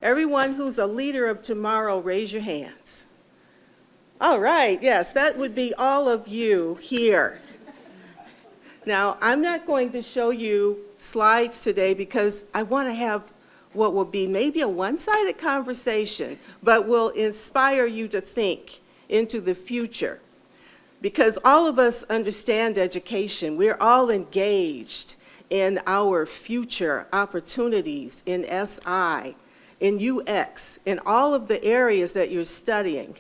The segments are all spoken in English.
Everyone who's a leader of tomorrow, raise your hands. All right, yes, that would be all of you here. Now, I'm not going to show you slides today because I want to have what will be maybe a one-sided conversation, but will inspire you to think into the future. Because all of us understand education. We're all engaged in our future opportunities in SI, in UX, in all of the areas that you're studying.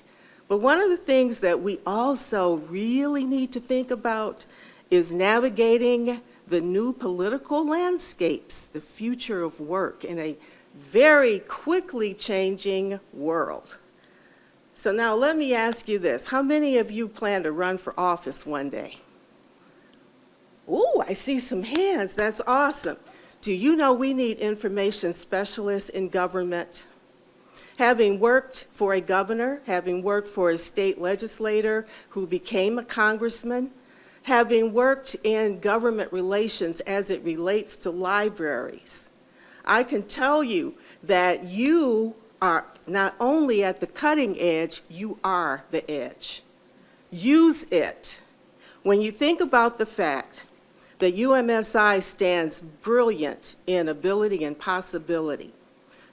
But one of the things that we also really need to think about is navigating the new political landscapes, the future of work in a very quickly changing world. So now let me ask you this. How many of you plan to run for office one day? Ooh, I see some hands. That's awesome. Do you know we need information specialists in government? Having worked for a governor, having worked for a state legislator who became a congressman, having worked in government relations as it relates to libraries, I can tell you that you are not only at the cutting edge, you are the edge. Use it. When you think about the fact that UMSI stands brilliant in ability and possibility.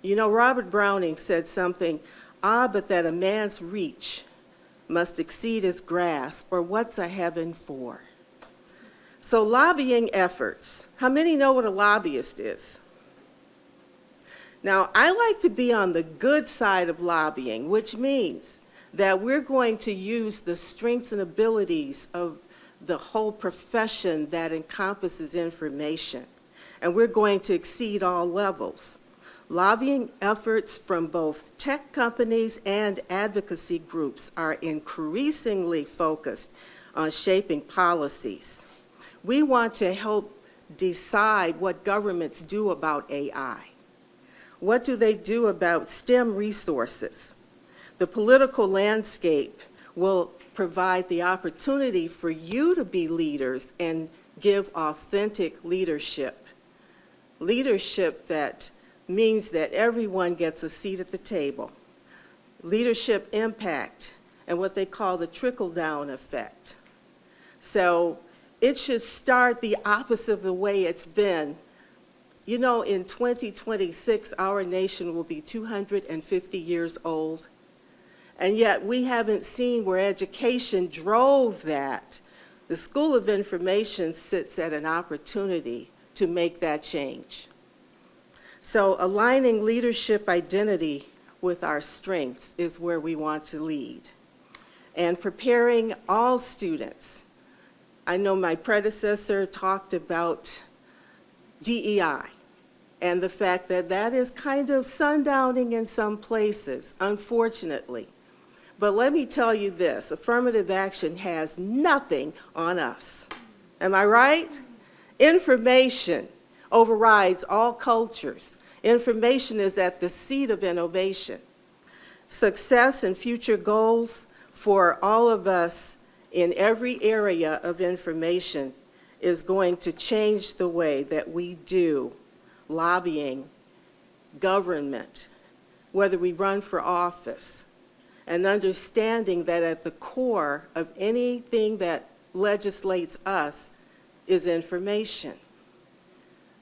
You know, Robert Browning said something, but that a man's reach must exceed his grasp, or what's a heaven for? So lobbying efforts. How many know what a lobbyist is? Now, I like to be on the good side of lobbying, which means that we're going to use the strengths and abilities of the whole profession that encompasses information, and we're going to exceed all levels. Lobbying efforts from both tech companies and advocacy groups are increasingly focused on shaping policies. We want to help decide what governments do about AI. What do they do about STEM resources? The political landscape will provide the opportunity for you to be leaders and give authentic leadership. Leadership that means that everyone gets a seat at the table. Leadership impact and what they call the trickle-down effect. So it should start the opposite of the way it's been. You know, in 2026, our nation will be 250 years old. And yet we haven't seen where education drove that. The School of Information sits at an opportunity to make that change. So aligning leadership identity with our strengths is where we want to lead. And preparing all students. I know my predecessor talked about DEI and the fact that that is kind of sundowning in some places, unfortunately. But let me tell you this, affirmative action has nothing on us. Am I right? Information overrides all cultures. Information is at the seat of innovation. Success and future goals for all of us in every area of information is going to change the way that we do lobbying, government, whether we run for office, and understanding that at the core of anything that legislates us is information.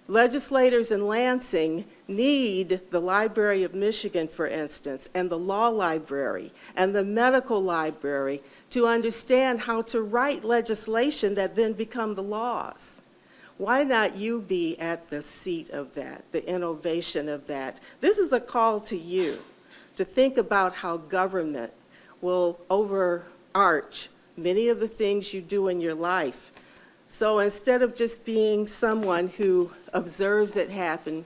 Legislators in Lansing need the Library of Michigan, for instance, and the law library and the medical library to understand how to write legislation that then become the laws. Why not you be at the seat of that, the innovation of that? This is a call to you to think about how government will overarch many of the things you do in your life. So instead of just being someone who observes it happen,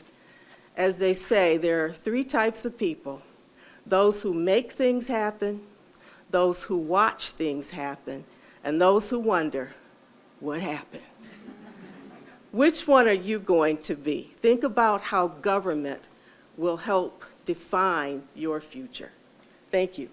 as they say, there are three types of people: those who make things happen, those who watch things happen, and those who wonder, what happened? Which one are you going to be? Think about how government will help define your future. Thank you.